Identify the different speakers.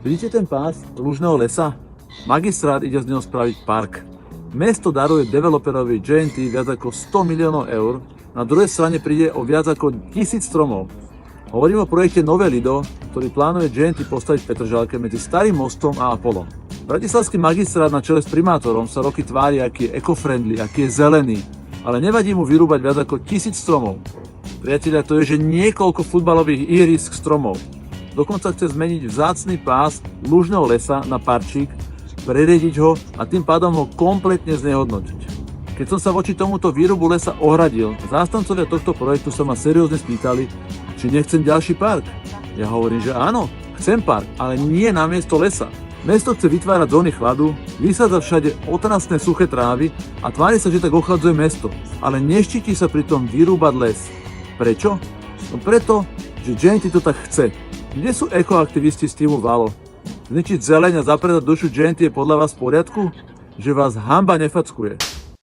Speaker 1: Vidíte ten pás lužného lesa? Magistrát ide z neho spraviť park. Mesto daruje developerovi J&T viac ako 100 miliónov eur, na druhej strane príde o viac ako 1000 stromov. Hovorím o projekte Nové Lido, ktorý plánuje J&T postaviť v Petržalke medzi Starým mostom a Apolom. Bratislavský magistrát na čele s primátorom sa roky tvári, aký je eco-friendly, aký je zelený, ale nevadí mu vyrúbať viac ako 1000 stromov. Priatelia, to je, že niekoľko futbalových ihrisk stromov. Dokonca chce zmeniť vzácny pás lužného lesa na parčík, preriediť ho a tým pádom ho kompletne znehodnotiť. Keď som sa voči tomuto výrubu lesa ohradil, zástancovia tohto projektu sa ma seriózne spýtali, či nechcem ďalší park. Ja hovorím, že áno, chcem park, ale nie namiesto lesa. Mesto chce vytvárať zóny chladu, vysádzať všade otrasné suché trávy a tvári sa, že tak ochladzuje mesto, ale neštíti sa pritom vyrúbať les. Prečo? No preto, že J&T to tak chce. Kde sú ekoaktivisti Steve Valo? Zničiť zeleň a zapredať dušu J&T je podľa vás v poriadku? Že vás hanba nefackuje.